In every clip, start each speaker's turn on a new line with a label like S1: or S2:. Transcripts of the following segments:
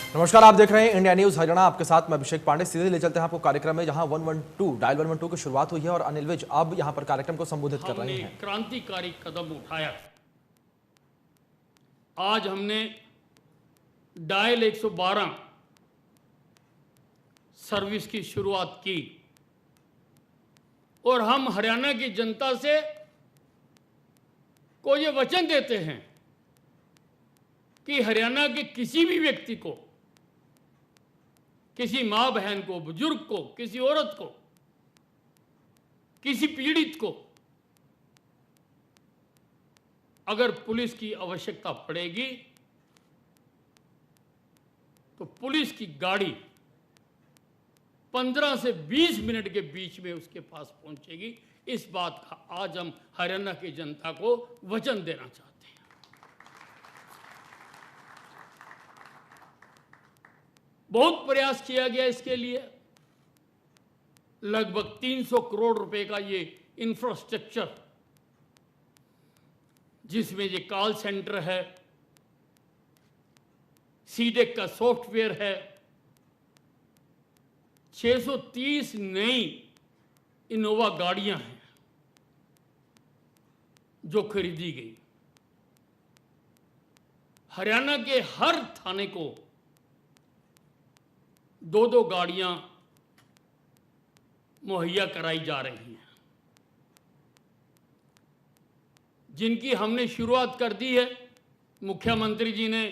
S1: नमस्कार, आप देख रहे हैं इंडिया न्यूज हरियाणा। आपके साथ मैं अभिषेक पांडे। सीधे ले चलते हैं आपको कार्यक्रम में, जहां 112 डायल 112 की शुरुआत हुई है और अनिल विज अब यहां पर कार्यक्रम को संबोधित कर रहे हैं।
S2: क्रांतिकारी कदम उठाया। आज हमने डायल 112 सर्विस की शुरुआत की और हम हरियाणा की जनता से को ये वचन देते हैं कि हरियाणा के किसी भी व्यक्ति को, किसी मां बहन को, बुजुर्ग को, किसी औरत को, किसी पीड़ित को अगर पुलिस की आवश्यकता पड़ेगी तो पुलिस की गाड़ी 15 से 20 मिनट के बीच में उसके पास पहुंचेगी। इस बात का आज हम हरियाणा की जनता को वचन देना चाहते हैं। बहुत प्रयास किया गया इसके लिए। लगभग 300 करोड़ रुपए का ये इंफ्रास्ट्रक्चर, जिसमें ये कॉल सेंटर है, सीडेक का सॉफ्टवेयर है, 630 नई इनोवा गाड़ियां हैं जो खरीदी गई। हरियाणा के हर थाने को 2-2 गाड़ियां मुहैया कराई जा रही हैं, जिनकी हमने शुरुआत कर दी है। मुख्यमंत्री जी ने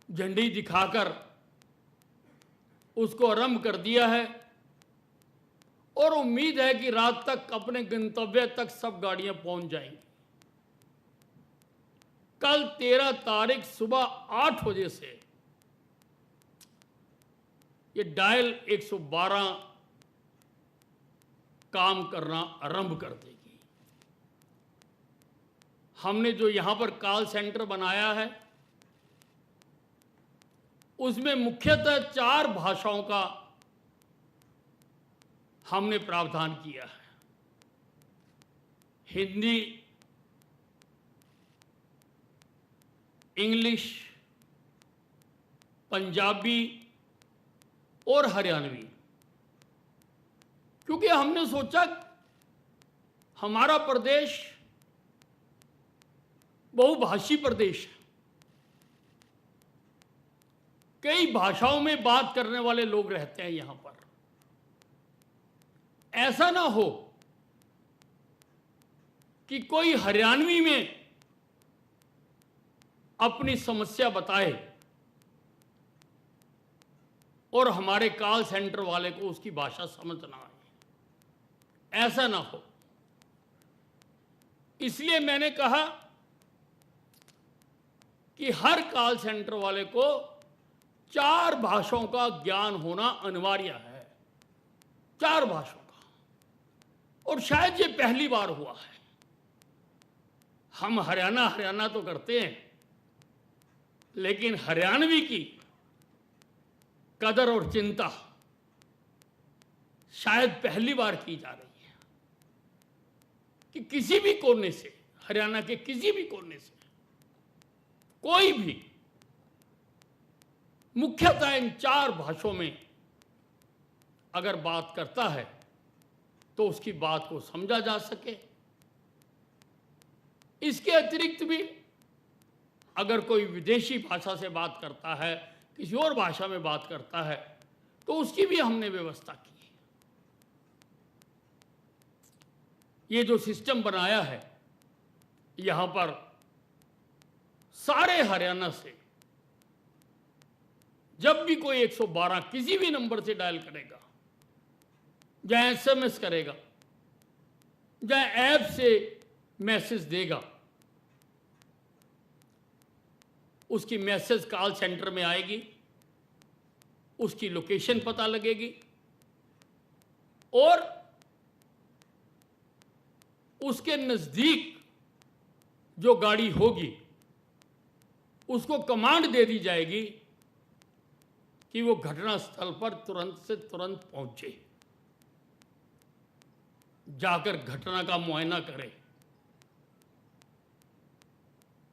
S2: झंडी दिखाकर उसको आरंभ कर दिया है और उम्मीद है कि रात तक अपने गंतव्य तक सब गाड़ियां पहुंच जाएंगी। कल 13 तारीख सुबह 8 बजे से ये डायल 112 काम करना आरंभ कर देगी। हमने जो यहां पर कॉल सेंटर बनाया है उसमें मुख्यतः 4 भाषाओं का हमने प्रावधान किया है। हिंदी, इंग्लिश, पंजाबी और हरियाणवी, क्योंकि हमने सोचा हमारा प्रदेश बहुभाषी प्रदेश है। कई भाषाओं में बात करने वाले लोग रहते हैं यहां पर। ऐसा ना हो कि कोई हरियाणवी में अपनी समस्या बताए और हमारे कॉल सेंटर वाले को उसकी भाषा समझ ना आए। ऐसा ना हो, इसलिए मैंने कहा कि हर कॉल सेंटर वाले को 4 भाषाओं का ज्ञान होना अनिवार्य है। 4 भाषाओं का। और शायद ये पहली बार हुआ है। हम हरियाणा तो करते हैं, लेकिन हरियाणवी की कदर और चिंता शायद पहली बार की जा रही है कि किसी भी कोने से, हरियाणा के किसी भी कोने से कोई भी मुख्यतः इन 4 भाषाओं में अगर बात करता है तो उसकी बात को समझा जा सके। इसके अतिरिक्त भी अगर कोई विदेशी भाषा से बात करता है, किसी और भाषा में बात करता है, तो उसकी भी हमने व्यवस्था की। ये जो सिस्टम बनाया है, यहां पर सारे हरियाणा से जब भी कोई 112 किसी भी नंबर से डायल करेगा, या SMS करेगा, या ऐप से मैसेज देगा, उसकी मैसेज कॉल सेंटर में आएगी, उसकी लोकेशन पता लगेगी और उसके नजदीक जो गाड़ी होगी उसको कमांड दे दी जाएगी कि वो घटनास्थल पर तुरंत से तुरंत पहुंचे, जाकर घटना का मुआयना करे,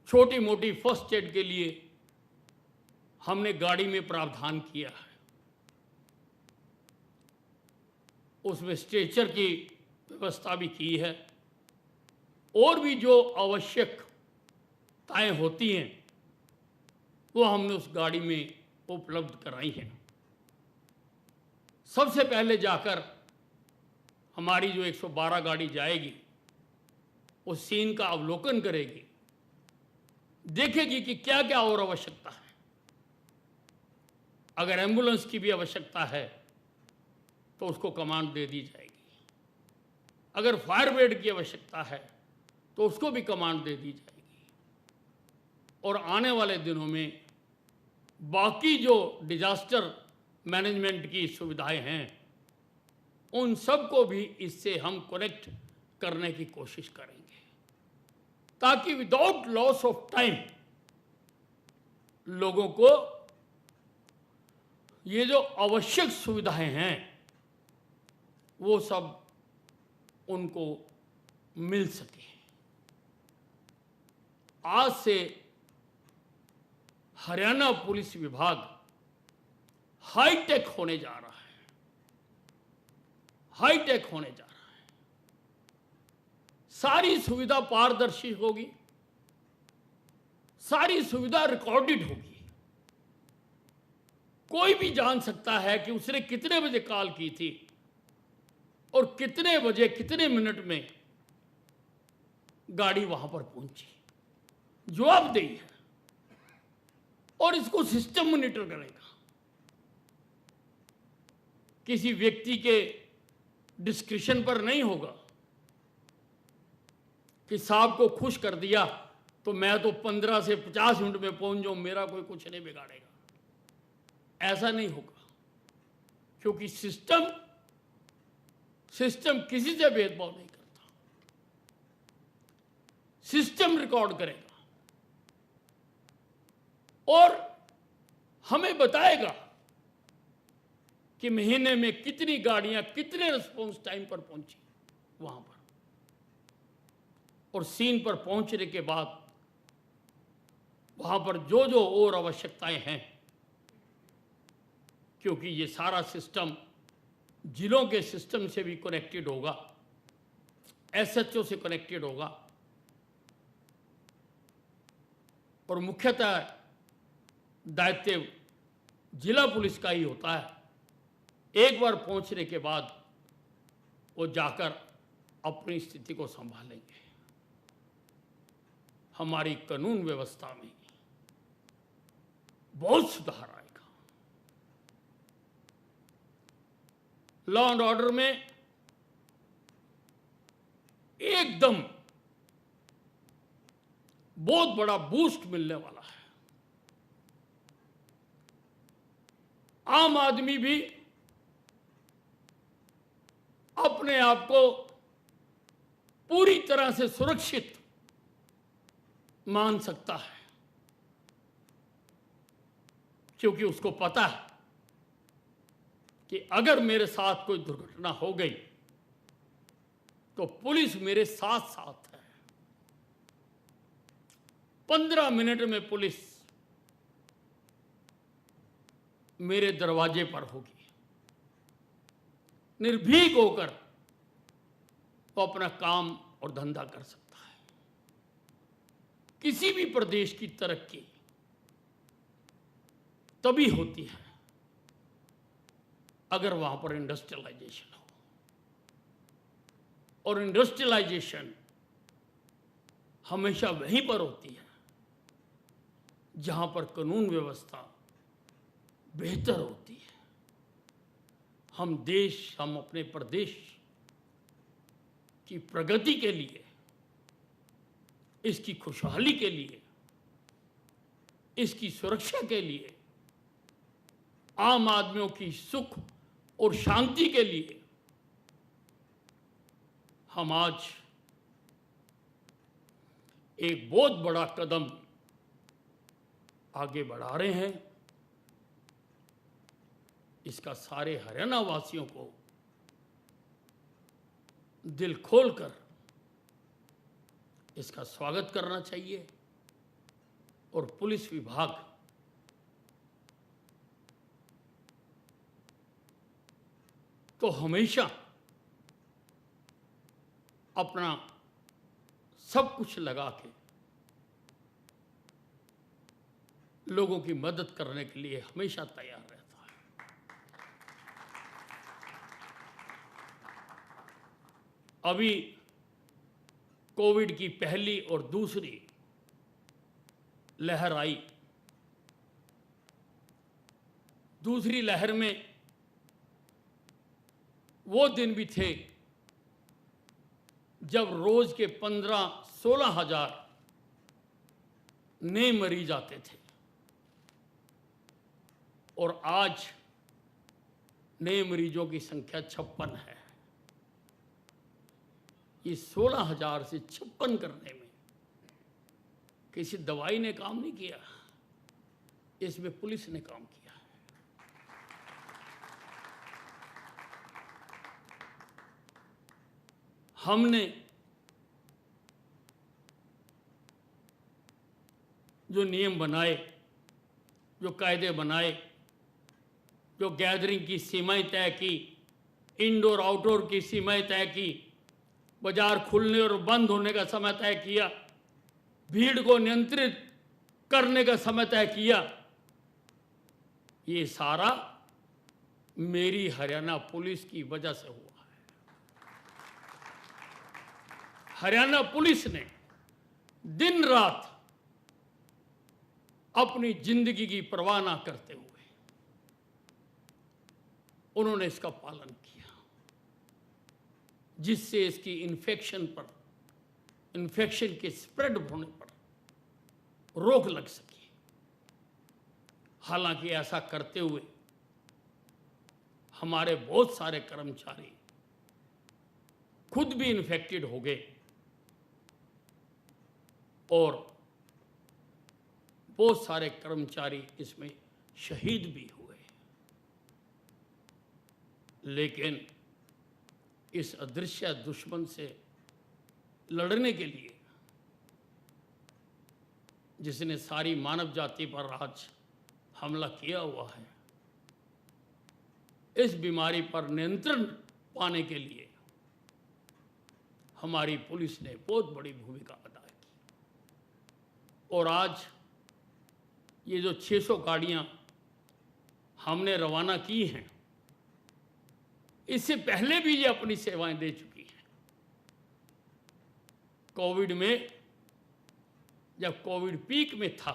S2: छोटी मोटी फर्स्ट एड के लिए हमने गाड़ी में प्रावधान किया है, उसमें स्ट्रेचर की व्यवस्था भी की है, और भी जो आवश्यकताएं होती हैं वो हमने उस गाड़ी में उपलब्ध कराई हैं। सबसे पहले जाकर हमारी जो 112 गाड़ी जाएगी, उस सीन का अवलोकन करेगी, देखेगी कि क्या क्या और आवश्यकता है। अगर एम्बुलेंस की भी आवश्यकता है तो उसको कमांड दे दी जाएगी, अगर फायर ब्रिगेड की आवश्यकता है तो उसको भी कमांड दे दी जाएगी, और आने वाले दिनों में बाकी जो डिजास्टर मैनेजमेंट की सुविधाएं हैं उन सबको भी इससे हम कनेक्ट करने की कोशिश करेंगे, ताकि विदाउट लॉस ऑफ टाइम लोगों को ये जो आवश्यक सुविधाएं हैं वो सब उनको मिल सके। आज से हरियाणा पुलिस विभाग हाईटेक होने जा रहा है, हाईटेक होने जा रहा है। सारी सुविधा पारदर्शी होगी, सारी सुविधा रिकॉर्डेड होगी। कोई भी जान सकता है कि उसने कितने बजे कॉल की थी और कितने बजे कितने मिनट में गाड़ी वहां पर पहुंची। जवाबदेही है, और इसको सिस्टम मॉनिटर करेगा। किसी व्यक्ति के डिस्क्रिप्शन पर नहीं होगा कि साहब को खुश कर दिया तो मैं तो 15 से 50 मिनट में पहुंच जाऊं, मेरा कोई कुछ नहीं बिगाड़ेगा। ऐसा नहीं होगा, क्योंकि सिस्टम किसी से भेदभाव नहीं करता। सिस्टम रिकॉर्ड करेगा और हमें बताएगा कि महीने में कितनी गाड़ियां कितने रिस्पॉन्स टाइम पर पहुंची वहां पर, और सीन पर पहुंचने के बाद वहां पर जो जो और आवश्यकताएं हैं, क्योंकि ये सारा सिस्टम जिलों के सिस्टम से भी कनेक्टेड होगा, एसएचओ से कनेक्टेड होगा, और मुख्यतः दायित्व जिला पुलिस का ही होता है। एक बार पहुंचने के बाद वो जाकर अपनी स्थिति को संभालेंगे। हमारी कानून व्यवस्था में बहुत सुधार आएगा। लॉ एंड ऑर्डर में एकदम बहुत बड़ा बूस्ट मिलने वाला है। आम आदमी भी अपने आप को पूरी तरह से सुरक्षित मान सकता है, क्योंकि उसको पता है कि अगर मेरे साथ कोई दुर्घटना हो गई तो पुलिस मेरे साथ साथ है। 15 मिनट में पुलिस मेरे दरवाजे पर होगी। निर्भीक होकर वो अपना काम और धंधा कर सकता है। किसी भी प्रदेश की तरक्की तभी होती है अगर वहां पर इंडस्ट्रियलाइजेशन हो, और इंडस्ट्रियलाइजेशन हमेशा वहीं पर होती है जहां पर कानून व्यवस्था बेहतर होती है। हम अपने प्रदेश की प्रगति के लिए, इसकी खुशहाली के लिए, इसकी सुरक्षा के लिए, आम आदमियों की सुख और शांति के लिए हम आज एक बहुत बड़ा कदम आगे बढ़ा रहे हैं। इसका सारे हरियाणा वासियों को दिल खोलकर इसका स्वागत करना चाहिए, और पुलिस विभाग तो हमेशा अपना सब कुछ लगा के लोगों की मदद करने के लिए हमेशा तैयार रहता है। अभी कोविड की पहली और दूसरी लहर आई। दूसरी लहर में वो दिन भी थे जब रोज के 15-16 हजार नए मरीज आते थे, और आज नए मरीजों की संख्या 56 है। ये 16,000 से 56 करने में किसी दवाई ने काम नहीं किया, इसमें पुलिस ने काम किया है। हमने जो नियम बनाए, जो कायदे बनाए, जो गैदरिंग की सीमाएं तय की, इंडोर आउटडोर की सीमाएं तय की, बाजार खुलने और बंद होने का समय तय किया, भीड़ को नियंत्रित करने का समय तय किया, ये सारा मेरी हरियाणा पुलिस की वजह से हुआ है। हरियाणा पुलिस ने दिन रात अपनी जिंदगी की परवाह ना करते हुए उन्होंने इसका पालन किया, जिससे इसकी इन्फेक्शन के स्प्रेड होने पर रोक लग सकी। हालांकि ऐसा करते हुए हमारे बहुत सारे कर्मचारी खुद भी इन्फेक्टेड हो गए और बहुत सारे कर्मचारी इसमें शहीद भी हुए। लेकिन इस अदृश्य दुश्मन से लड़ने के लिए, जिसने सारी मानव जाति पर आज हमला किया हुआ है, इस बीमारी पर नियंत्रण पाने के लिए हमारी पुलिस ने बहुत बड़ी भूमिका अदा की। और आज ये जो 600 गाड़ियां हमने रवाना की हैं, इससे पहले भी ये अपनी सेवाएं दे चुकी हैं। कोविड में, जब कोविड पीक में था,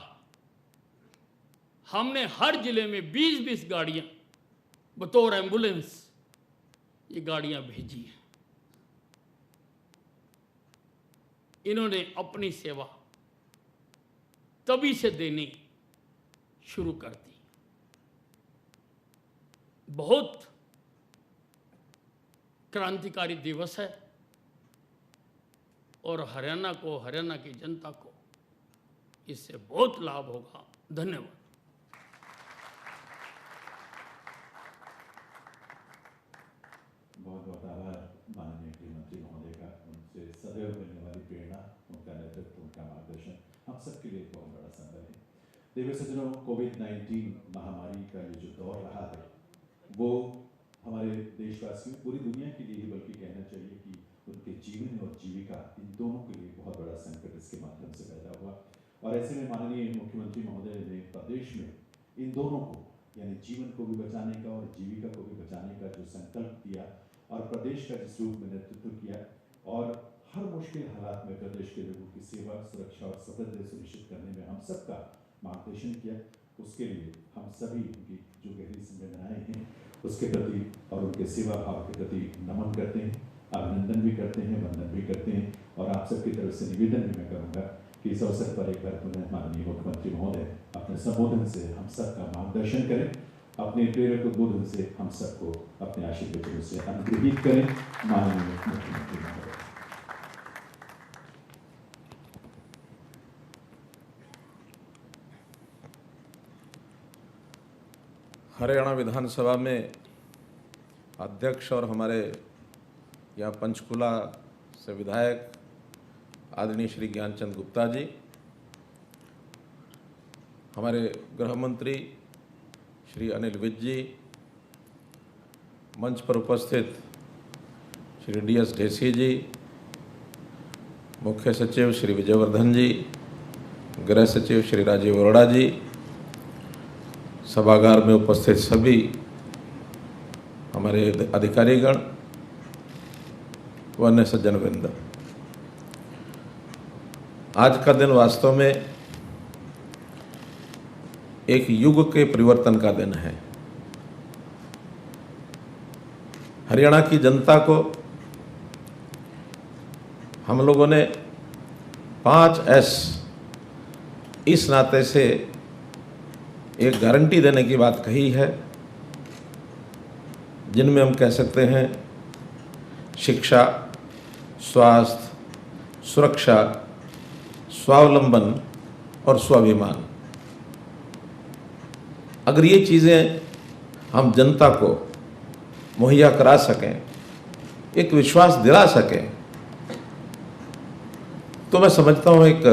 S2: हमने हर जिले में 20-20 गाड़ियां बतौर एम्बुलेंस ये गाड़ियां भेजी हैं। इन्होंने अपनी सेवा तभी से देनी शुरू कर दी। बहुत क्रांतिकारी दिवस है और हरियाणा को, हरियाणा की जनता को इससे बहुत लाभ होगा। धन्यवाद।
S3: बहुत बहुत आभार माननीय गृहमंत्री महोदय का। उनसे सदैव मिलने वाली प्रेरणा, उनका नेतृत्व, उनका मार्गदर्शन हम सबके लिए बहुत बड़ा संबल है। देवी सज्जनों, कोविड-19 महामारी का ये जो दौर रहा है, वो हमारे देशवासियों, पूरी दुनिया के लिए ही बल्कि कहना चाहिए कि उनके जीवन और जीविका, इन दोनों के लिए बहुत बड़ा संकट इसके माध्यम से पैदा हुआ। और ऐसे में माननीय मुख्यमंत्री महोदय ने प्रदेश में इन दोनों को, यानी जीवन को भी बचाने का और जीविका को भी बचाने का जो संकल्प दिया और प्रदेश का जिस रूप में नेतृत्व किया और हर मुश्किल हालात में प्रदेश के लोगों की सेवा, सुरक्षा और सफलता सुनिश्चित करने में हम सबका मार्गदर्शन किया, उसके लिए हम सभी उनकी जो गहरी संवेदनाएं हैं उसके प्रति और उनके सेवा भाव के प्रति नमन करते हैं, अभिनंदन भी करते हैं, वंदन भी करते हैं। और आप सबकी तरफ से निवेदन भी मैं करूँगा कि इस अवसर पर एक बार पुनः माननीय मुख्यमंत्री महोदय अपने संबोधन से हम सबका मार्गदर्शन करें, अपने प्रेरक उद्बोधन से हम सबको अपने आशीर्वादों से अनुग्रहित करें। माननीय मुख्यमंत्री महोदय।
S4: हरियाणा विधानसभा में अध्यक्ष और हमारे यहाँ पंचकुला से विधायक आदरणीय श्री ज्ञानचंद गुप्ता जी, हमारे गृह मंत्री श्री अनिल विज जी, मंच पर उपस्थित श्री DS ढेसी जी, मुख्य सचिव श्री विजयवर्धन जी, गृह सचिव श्री राजीव अरोड़ा जी, सभागार में उपस्थित सभी हमारे अधिकारीगण व अन्य सज्जन वृंद, आज का दिन वास्तव में एक युग के परिवर्तन का दिन है। हरियाणा की जनता को हम लोगों ने 5S इस नाते से एक गारंटी देने की बात कही है, जिनमें हम कह सकते हैं शिक्षा, स्वास्थ्य, सुरक्षा, स्वावलंबन और स्वाभिमान। अगर ये चीज़ें हम जनता को मुहैया करा सकें, एक विश्वास दिला सकें, तो मैं समझता हूँ एक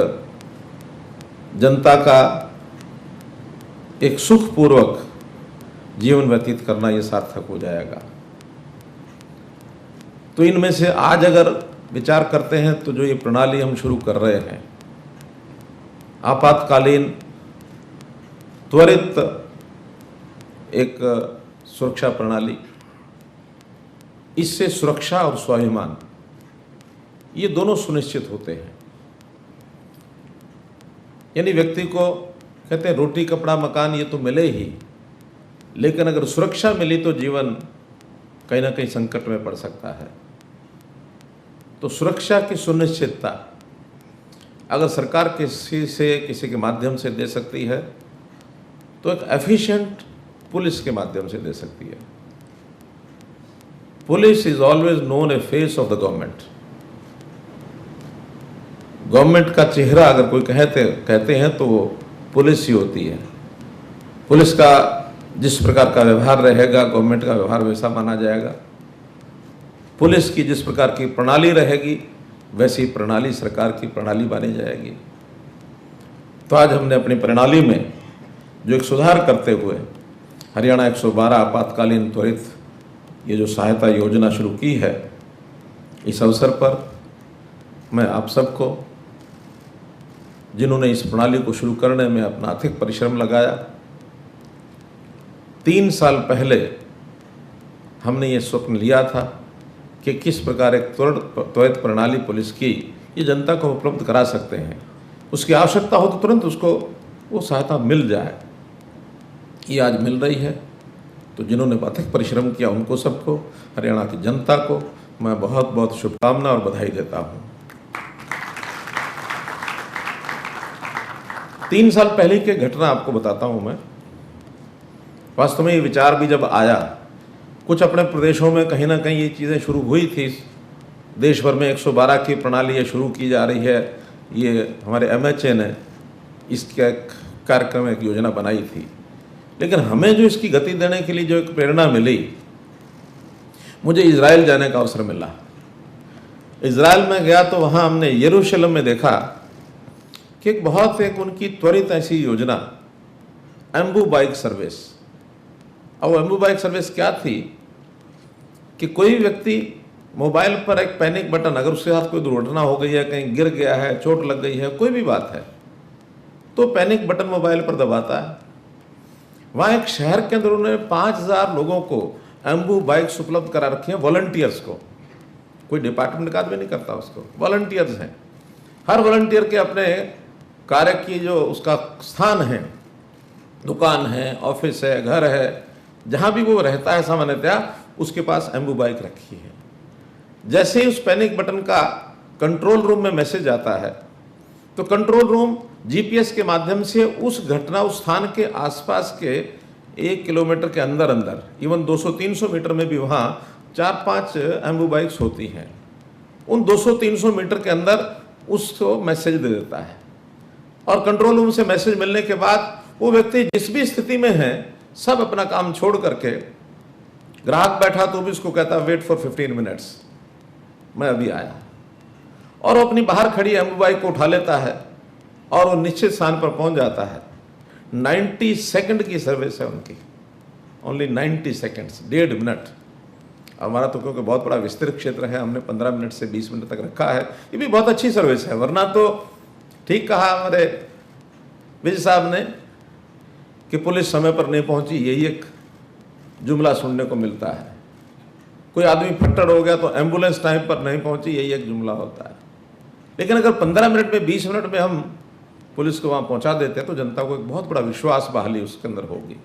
S4: जनता का एक सुखपूर्वक जीवन व्यतीत करना ये सार्थक हो जाएगा। तो इनमें से आज अगर विचार करते हैं तो जो ये प्रणाली हम शुरू कर रहे हैं, आपातकालीन त्वरित एक सुरक्षा प्रणाली, इससे सुरक्षा और स्वाभिमान ये दोनों सुनिश्चित होते हैं। यानी व्यक्ति को कहते हैं रोटी कपड़ा मकान ये तो मिले ही, लेकिन अगर सुरक्षा मिली तो जीवन कहीं ना कहीं संकट में पड़ सकता है। तो सुरक्षा की सुनिश्चितता अगर सरकार किसी के माध्यम से दे सकती है, तो एक एफिशिएंट पुलिस के माध्यम से दे सकती है। Police is always known A face of the government. Government का चेहरा अगर कोई कहते हैं तो वो पुलिस ही होती है। पुलिस का जिस प्रकार का व्यवहार रहेगा, गवर्नमेंट का व्यवहार वैसा माना जाएगा। पुलिस की जिस प्रकार की प्रणाली रहेगी, वैसी प्रणाली सरकार की प्रणाली मानी जाएगी। तो आज हमने अपनी प्रणाली में जो एक सुधार करते हुए हरियाणा 112 आपातकालीन त्वरित ये जो सहायता योजना शुरू की है, इस अवसर पर मैं आप सबको, जिन्होंने इस प्रणाली को शुरू करने में अपना अथक परिश्रम लगाया, 3 साल पहले हमने ये स्वप्न लिया था कि किस प्रकार एक त्वरित प्रणाली पुलिस की ये जनता को उपलब्ध करा सकते हैं, उसकी आवश्यकता हो तो तुरंत उसको वो सहायता मिल जाए। ये आज मिल रही है। तो जिन्होंने अथक परिश्रम किया उनको सबको, हरियाणा की जनता को मैं बहुत बहुत शुभकामना और बधाई देता हूँ। 3 साल पहले की घटना आपको बताता हूँ मैं। वास्तव में ये विचार भी जब आया, कुछ अपने प्रदेशों में कहीं ना कहीं ये चीज़ें शुरू हुई थी। देश भर में 112 की प्रणाली ये शुरू की जा रही है। ये हमारे MHA ने इसका कार्यक्रम एक योजना बनाई थी, लेकिन हमें जो इसकी गति देने के लिए जो एक प्रेरणा मिली, मुझे इजराइल जाने का अवसर मिला। इजराइल में गया तो वहाँ हमने यरूशलेम में देखा कि एक उनकी त्वरित ऐसी योजना, एम्बू बाइक सर्विस। अब एम्बू बाइक सर्विस क्या थी कि कोई व्यक्ति मोबाइल पर एक पैनिक बटन, अगर उसके साथ कोई दुर्घटना हो गई है, कहीं गिर गया है, चोट लग गई है, कोई भी बात है, तो पैनिक बटन मोबाइल पर दबाता है। वहाँ एक शहर के अंदर उन्होंने 5000 लोगों को एम्बू बाइक्स उपलब्ध करा रखी हैं, वॉलंटियर्स को। कोई डिपार्टमेंट का आदमी नहीं करता उसको, वॉलंटियर्स हैं। हर वॉलंटियर के अपने कार्य की जो उसका स्थान है, दुकान है, ऑफिस है, घर है, जहाँ भी वो रहता है सामान्यतः, उसके पास एम्बू बाइक रखी है। जैसे ही उस पैनिक बटन का कंट्रोल रूम में मैसेज आता है, तो कंट्रोल रूम GPS के माध्यम से उस घटना, उस स्थान के आसपास के 1 किलोमीटर के अंदर अंदर, इवन 200-300 मीटर में भी वहाँ 4-5 एम्बू बाइक्स होती हैं। उन 200-300 मीटर के अंदर उसको मैसेज दे देता है, और कंट्रोल रूम से मैसेज मिलने के बाद वो व्यक्ति जिस भी स्थिति में है, सब अपना काम छोड़ करके, ग्राहक बैठा तो भी उसको कहता है वेट फॉर 15 मिनट्स, मैं अभी आया, और वो अपनी बाहर खड़ी एम्बू बाइक को उठा लेता है और वो निश्चित स्थान पर पहुंच जाता है। 90 सेकंड की सर्विस है उनकी, ओनली 90 सेकंड्स, 1.5 मिनट। हमारा तो क्योंकि बहुत बड़ा विस्तृत क्षेत्र है, हमने 15 मिनट से 20 मिनट तक रखा है। ये भी बहुत अच्छी सर्विस है, वरना तो ठीक कहा हमारे विजय साहब ने कि पुलिस समय पर नहीं पहुंची, यही एक जुमला सुनने को मिलता है। कोई आदमी फट्टड़ हो गया तो एम्बुलेंस टाइम पर नहीं पहुंची, यही एक जुमला होता है। लेकिन अगर 15 मिनट में 20 मिनट में हम पुलिस को वहां पहुंचा देते हैं तो जनता को एक बहुत बड़ा विश्वास बहाली उसके अंदर होगी।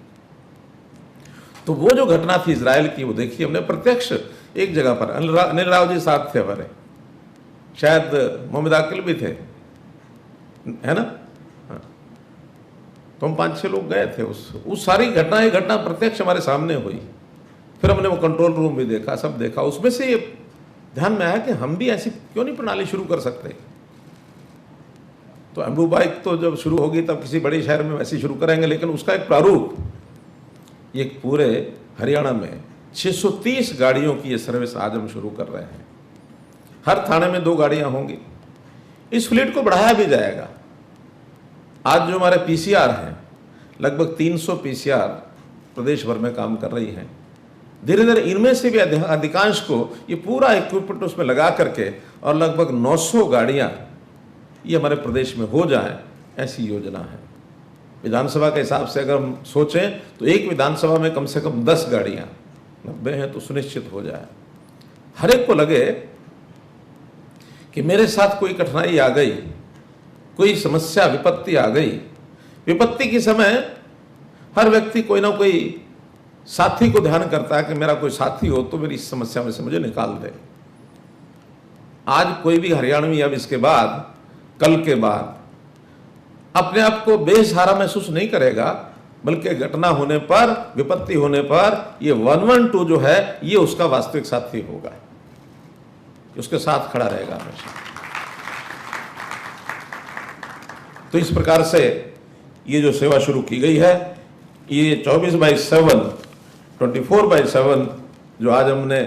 S4: तो वो जो घटना थी इजराइल की, वो देखी हमने प्रत्यक्ष एक जगह पर। अनिल राव जी साथ थे हमारे, शायद मोहम्मद आकिल भी थे, है ना? हाँ। तो हम 5-6 लोग गए थे। उस सारी घटना, ये घटना प्रत्यक्ष हमारे सामने हुई। फिर हमने वो कंट्रोल रूम भी देखा, सब देखा। उसमें से ये ध्यान में आया कि हम भी ऐसी क्यों नहीं प्रणाली शुरू कर सकते। तो एम्बू बाइक तो जब शुरू होगी तब किसी बड़े शहर में वैसे शुरू करेंगे, लेकिन उसका एक प्रारूप, ये पूरे हरियाणा में 630 गाड़ियों की ये सर्विस आज हम शुरू कर रहे हैं। हर थाने में 2 गाड़ियां होंगी। इस फ्लीट को बढ़ाया भी जाएगा। आज जो हमारे पीसीआर हैं, लगभग 300 पीसीआर प्रदेश भर में काम कर रही हैं। धीरे धीरे इनमें से भी अधिकांश को ये पूरा इक्विपमेंट उसमें लगा करके और लगभग 900 गाड़ियां ये हमारे प्रदेश में हो जाए, ऐसी योजना है। विधानसभा के हिसाब से अगर हम सोचें तो एक विधानसभा में कम से कम 10 गाड़ियां, 90 हैं तो सुनिश्चित हो जाए। हर एक को लगे कि मेरे साथ कोई कठिनाई आ गई, कोई समस्या, विपत्ति आ गई। विपत्ति के समय हर व्यक्ति कोई ना कोई साथी को ध्यान करता है कि मेरा कोई साथी हो तो मेरी इस समस्या में से मुझे निकाल दे। आज कोई भी हरियाणवी अब इसके बाद, कल के बाद अपने आप को बेसहारा महसूस नहीं करेगा, बल्कि घटना होने पर, विपत्ति होने पर ये 112 जो है ये उसका वास्तविक साथी होगा, उसके साथ खड़ा रहेगा हमेशा। तो इस प्रकार से ये जो सेवा शुरू की गई है, ये 24/7, 24/7 जो आज हमने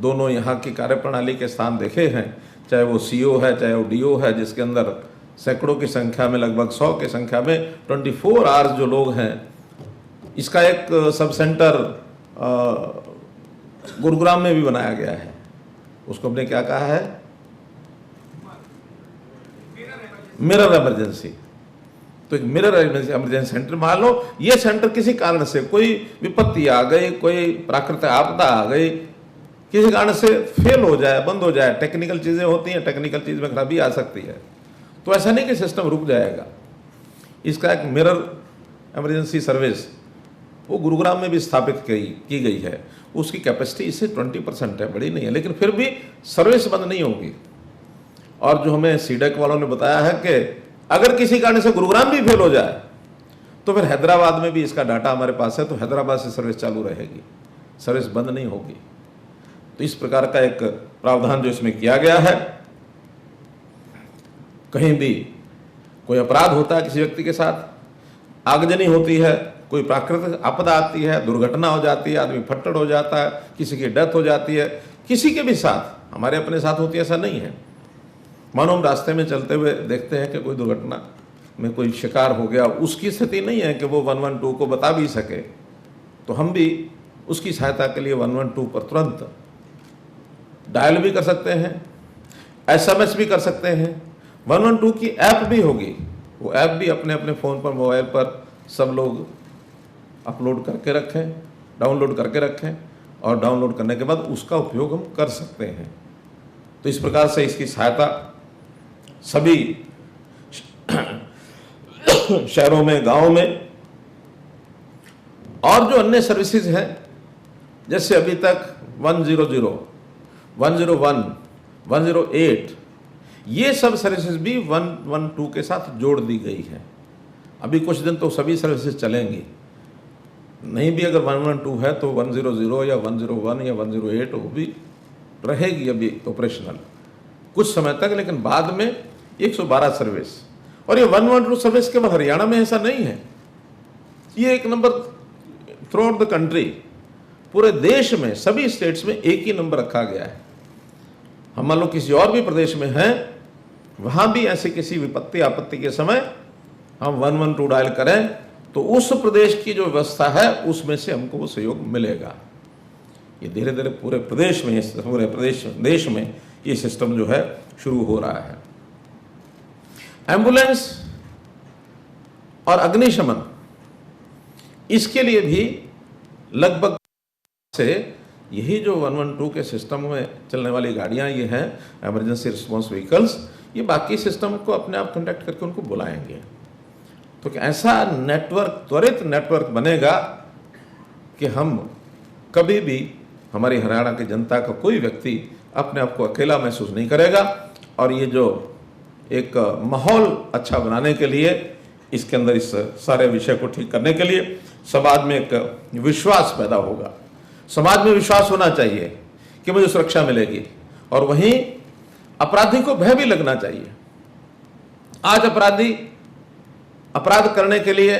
S4: दोनों यहाँ की कार्यप्रणाली के स्थान देखे हैं, चाहे वो सीओ है, चाहे वो डीओ है, जिसके अंदर सैकड़ों की संख्या में, लगभग 100 की संख्या में 24 आवर्स जो लोग हैं। इसका एक सब सेंटर गुरुग्राम में भी बनाया गया है। उसको हमने क्या कहा है? Mirror emergency. तो एक मिरर इमरजेंसी सेंटर, मान लो ये सेंटर किसी कारण से कोई विपत्ति आ गई, कोई प्राकृतिक आपदा आ गई, किसी कारण से फेल हो जाए, बंद हो जाए, टेक्निकल चीजें होती हैं, टेक्निकल चीज में खराबी आ सकती है, तो ऐसा नहीं कि सिस्टम रुक जाएगा। इसका एक मिरर इमरजेंसी सर्विस वो गुरुग्राम में भी स्थापित की गई है। उसकी कैपेसिटी इससे 20% है, बड़ी नहीं है, लेकिन फिर भी सर्विस बंद नहीं होगी। और जो हमें सीडेक वालों ने बताया है कि अगर किसी कारण से गुरुग्राम भी फेल हो जाए तो फिर हैदराबाद में भी इसका डाटा हमारे पास है, तो हैदराबाद से सर्विस चालू रहेगी, सर्विस बंद नहीं होगी। तो इस प्रकार का एक प्रावधान जो इसमें किया गया है। कहीं भी कोई अपराध होता है किसी व्यक्ति के साथ, आगजनी होती है, कोई प्राकृतिक आपदा आती है, दुर्घटना हो जाती है, आदमी फट्टड़ हो जाता है, किसी की डेथ हो जाती है, किसी के भी साथ, हमारे अपने साथ होती है, ऐसा नहीं है। मानो हम रास्ते में चलते हुए देखते हैं कि कोई दुर्घटना में कोई शिकार हो गया, उसकी स्थिति नहीं है कि वो 112 को बता भी सके, तो हम भी उसकी सहायता के लिए 112 पर तुरंत डायल भी कर सकते हैं, SMS भी कर सकते हैं। 112 की ऐप भी होगी, वो ऐप भी अपने अपने फ़ोन पर, मोबाइल पर सब लोग अपलोड करके रखें, डाउनलोड करके रखें, और डाउनलोड करने के बाद उसका उपयोग हम कर सकते हैं। तो इस प्रकार से इसकी सहायता सभी शहरों में, गांवों में, और जो अन्य सर्विसेज हैं, जैसे अभी तक 100, 101, 108, ये सब सर्विसेज भी 112 के साथ जोड़ दी गई है। अभी कुछ दिन तो सभी सर्विसेज चलेंगी, नहीं भी अगर 112 है तो 100 या 101 या 108 वो भी रहेगी अभी ऑपरेशनल कुछ समय तक, लेकिन बाद में 112 सर्विस। और ये 112 सर्विस केवल हरियाणा में ऐसा नहीं है, ये एक number through out the country, पूरे देश में सभी स्टेट्स में एक ही नंबर रखा गया है। हम मान लो किसी और भी प्रदेश में हैं, वहां भी ऐसे किसी विपत्ति आपत्ति के समय हम 112 डायल करें तो उस प्रदेश की जो व्यवस्था है उसमें से हमको वो सहयोग मिलेगा। ये धीरे धीरे पूरे प्रदेश में, पूरे देश में ये सिस्टम जो है शुरू हो रहा है। एम्बुलेंस और अग्निशमन, इसके लिए भी लगभग से यही जो 112 के सिस्टम में चलने वाली गाड़ियां ये हैं, इमरजेंसी रिस्पांस व्हीकल्स, ये बाकी सिस्टम को अपने आप कॉन्टैक्ट करके उनको बुलाएंगे। तो कि ऐसा नेटवर्क, त्वरित नेटवर्क बनेगा कि हम कभी भी, हमारी हरियाणा की जनता का कोई व्यक्ति अपने आप को अकेला महसूस नहीं करेगा। और ये जो एक माहौल अच्छा बनाने के लिए, इसके अंदर इस सारे विषय को ठीक करने के लिए समाज में एक विश्वास पैदा होगा। समाज में विश्वास होना चाहिए कि मुझे सुरक्षा मिलेगी, और वहीं अपराधी को भय भी लगना चाहिए। आज अपराधी अपराध करने के लिए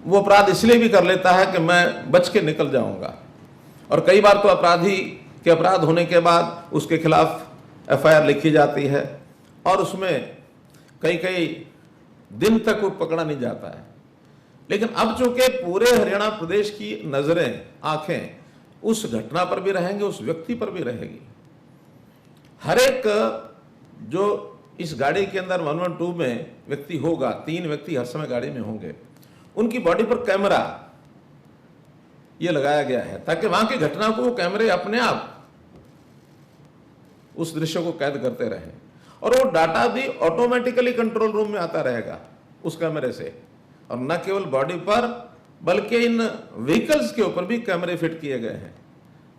S4: वो अपराध इसलिए भी कर लेता है कि मैं बच के निकल जाऊंगा, और कई बार तो अपराधी के अपराध होने के बाद उसके खिलाफ एफआईआर लिखी जाती है और उसमें कई कई दिन तक वो पकड़ा नहीं जाता है। लेकिन अब चूंकि पूरे हरियाणा प्रदेश की नजरें, आंखें उस घटना पर भी रहेंगे, उस व्यक्ति पर भी रहेगी। हर एक जो इस गाड़ी के अंदर 112 में व्यक्ति होगा, 3 व्यक्ति हर समय गाड़ी में होंगे, उनकी बॉडी पर कैमरा ये लगाया गया है ताकि वहां की घटना को वो कैमरे अपने आप उस दृश्य को कैद करते रहें, और वो डाटा भी ऑटोमेटिकली कंट्रोल रूम में आता रहेगा उस कैमरे से। और न केवल बॉडी पर बल्कि इन व्हीकल्स के ऊपर भी कैमरे फिट किए गए हैं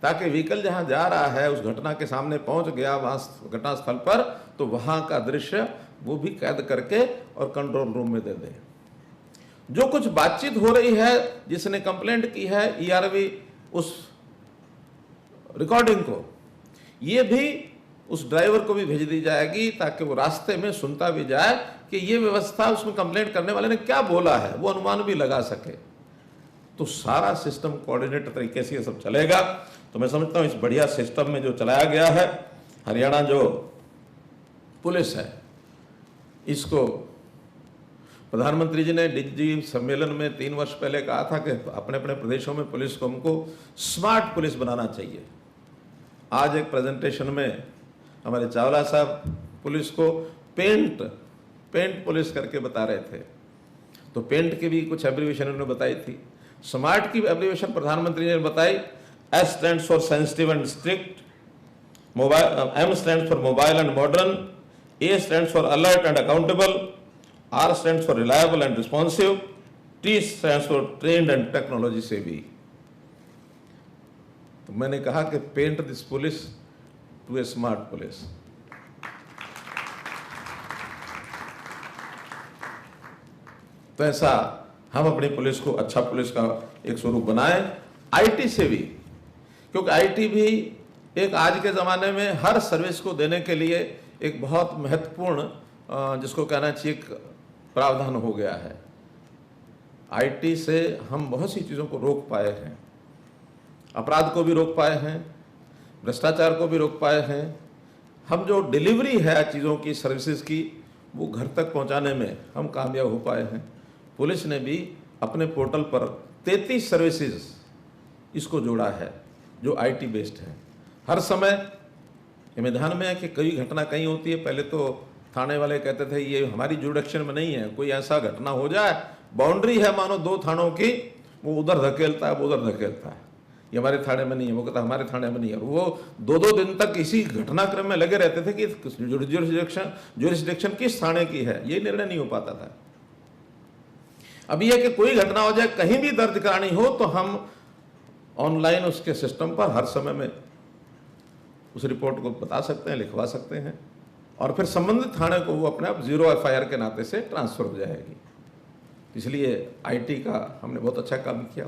S4: ताकि व्हीकल जहां जा रहा है, उस घटना के सामने पहुंच गया वहां घटना स्थल पर, तो वहां का दृश्य वो भी कैद करके और कंट्रोल रूम में दे दे। जो कुछ बातचीत हो रही है, जिसने कंप्लेंट की है ईआरवी, उस रिकॉर्डिंग को ये भी उस ड्राइवर को भी भेज दी जाएगी ताकि वो रास्ते में सुनता भी जाए कि ये व्यवस्था, उसमें कंप्लेंट करने वाले ने क्या बोला है, वो अनुमान भी लगा सके। तो सारा सिस्टम कोऑर्डिनेट तरीके से ये सब चलेगा। तो मैं समझता हूँ इस बढ़िया सिस्टम में जो चलाया गया है, हरियाणा जो पुलिस है, इसको प्रधानमंत्री जी ने डिजी सम्मेलन में 3 वर्ष पहले कहा था कि अपने अपने प्रदेशों में पुलिस को हमको स्मार्ट पुलिस बनाना चाहिए। आज एक प्रेजेंटेशन में हमारे चावला साहब पुलिस को पेंट पुलिस करके बता रहे थे, तो पेंट की भी कुछ एब्रीविएशन उन्होंने बताई थी। स्मार्ट की एब्रीविएशन प्रधानमंत्री ने बताई, S stands for sensitive and strict, M stands for mobile and modern, A stands for alert and accountable, R stands for reliable and responsive, T stands for trained and technology से भी। तो मैंने कहा कि paint this police to a smart police. तो ऐसा हम अपनी पुलिस को अच्छा पुलिस का एक स्वरूप बनाएं, आईटी से भी, क्योंकि आईटी भी एक आज के ज़माने में हर सर्विस को देने के लिए एक बहुत महत्वपूर्ण, जिसको कहना चाहिए, प्रावधान हो गया है। आईटी से हम बहुत सी चीज़ों को रोक पाए हैं, अपराध को भी रोक पाए हैं, भ्रष्टाचार को भी रोक पाए हैं। हम जो डिलीवरी है चीज़ों की, सर्विसेज की, वो घर तक पहुंचाने में हम कामयाब हो पाए हैं। पुलिस ने भी अपने पोर्टल पर 33 सर्विसेज इसको जोड़ा है जो आईटी बेस्ड है। हर समय ये में ध्यान में है कि कई घटना कहीं होती है, पहले तो थाने वाले कहते थे ये हमारी जुडिक्शन में नहीं है, कोई ऐसा घटना हो जाए, बाउंड्री है मानो 2 थानों की, वो उधर धकेलता है, वो उधर धकेलता है, ये हमारे थाने में नहीं है, वो कहता हमारे थाने में नहीं है। वो 2-2 दिन तक इसी घटनाक्रम में लगे रहते थे कि जुरिस्डिक्शन किस थाने की है, ये निर्णय नहीं हो पाता था। अब यह कि कोई घटना हो जाए, कहीं भी दर्ज करानी हो, तो हम ऑनलाइन उसके सिस्टम पर हर समय में उस रिपोर्ट को बता सकते हैं, लिखवा सकते हैं, और फिर संबंधित थाने को वो अपने आप 0 एफआईआर के नाते से ट्रांसफर हो जाएगी। इसलिए आईटी का हमने बहुत अच्छा काम किया।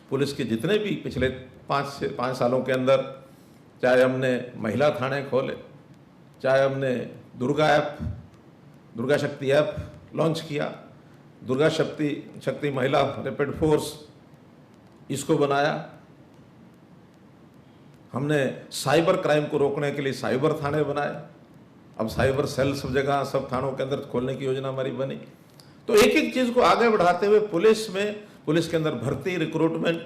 S4: पुलिस के जितने भी पिछले 5 सालों के अंदर, चाहे हमने महिला थाने खोले, चाहे हमने दुर्गा शक्ति ऐप लॉन्च किया, दुर्गा शक्ति महिला रैपिड फोर्स इसको बनाया, हमने साइबर क्राइम को रोकने के लिए साइबर थाने बनाए, अब साइबर सेल सब जगह, सब थानों के अंदर खोलने की योजना हमारी बनी। तो एक एक चीज को आगे बढ़ाते हुए पुलिस के अंदर भर्ती, रिक्रूटमेंट,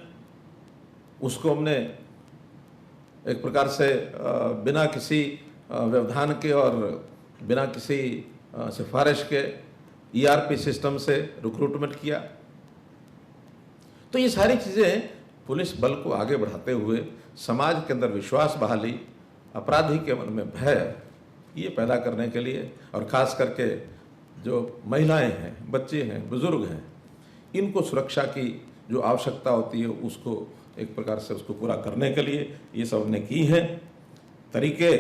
S4: उसको हमने एक प्रकार से बिना किसी व्यवधान के और बिना किसी सिफारिश के ERP सिस्टम से रिक्रूटमेंट किया। तो ये सारी चीज़ें पुलिस बल को आगे बढ़ाते हुए समाज के अंदर विश्वास बहाली, अपराधी के मन में भय ये पैदा करने के लिए, और ख़ास करके जो महिलाएं हैं, बच्चे हैं, बुज़ुर्ग हैं, इनको सुरक्षा की जो आवश्यकता होती है उसको एक प्रकार से उसको पूरा करने के लिए ये सब ने की है। तरीके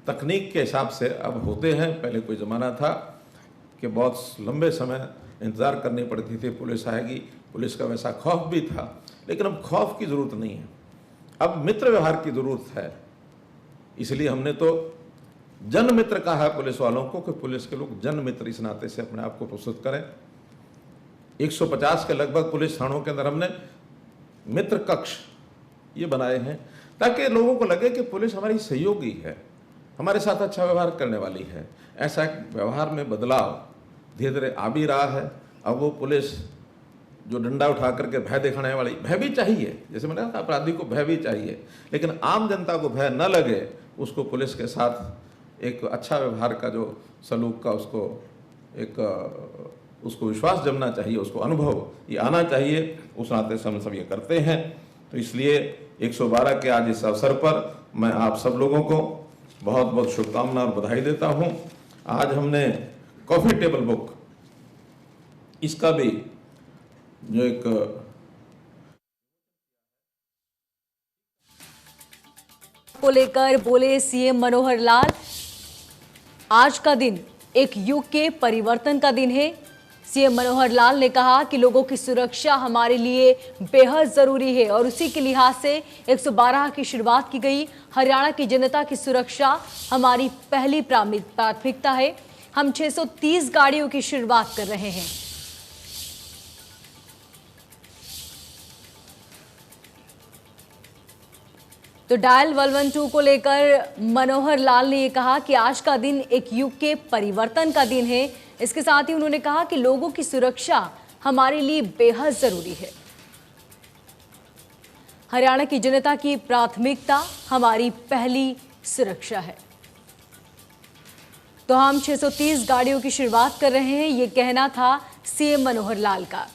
S4: तकनीक के हिसाब से अब होते हैं। पहले कोई ज़माना था कि बहुत लंबे समय इंतज़ार करनी पड़ती थी, पुलिस आएगी, पुलिस का वैसा खौफ भी था, लेकिन अब खौफ की ज़रूरत नहीं है, अब मित्र व्यवहार की ज़रूरत है। इसलिए हमने तो जन मित्र कहा है पुलिस वालों को कि पुलिस के लोग जन मित्र इस नाते से अपने आप को प्रस्तुत करें। 150 के लगभग पुलिस थानों के अंदर हमने मित्र कक्ष ये बनाए हैं ताकि लोगों को लगे कि पुलिस हमारी सहयोगी है, हमारे साथ अच्छा व्यवहार करने वाली है। ऐसा व्यवहार में बदलाव धीरे धीरे आ भी रहा है। अब वो पुलिस जो डंडा उठा करके भय दिखाने वाली, भय भी चाहिए, जैसे मैंने कहा अपराधी को भय भी चाहिए, लेकिन आम जनता को भय न लगे, उसको पुलिस के साथ एक अच्छा व्यवहार का जो सलूक का उसको विश्वास जमना चाहिए, उसको अनुभव ये आना चाहिए, उस नाते से हम सब ये करते हैं। तो इसलिए 112 के आज इस अवसर पर मैं आप सब लोगों को बहुत बहुत शुभकामना और बधाई देता हूं। आज हमने कॉफ़ी टेबल बुक इसका भी जो एक
S5: को लेकर बोले सीएम मनोहर लाल, आज का दिन एक युग के परिवर्तन का दिन है। सीएम मनोहर लाल ने कहा कि लोगों की सुरक्षा हमारे लिए बेहद जरूरी है और उसी के लिहाज से 112 की शुरुआत की गई। हरियाणा की जनता की सुरक्षा हमारी पहली प्राथमिकता है। हम 630 गाड़ियों की शुरुआत कर रहे हैं। तो डायल 112 को लेकर मनोहर लाल ने यह कहा कि आज का दिन एक युग के परिवर्तन का दिन है। इसके साथ ही उन्होंने कहा कि लोगों की सुरक्षा हमारे लिए बेहद जरूरी है। हरियाणा की जनता की प्राथमिकता हमारी पहली सुरक्षा है। तो हम 630 गाड़ियों की शुरुआत कर रहे हैं, ये कहना था सीएम मनोहर लाल का।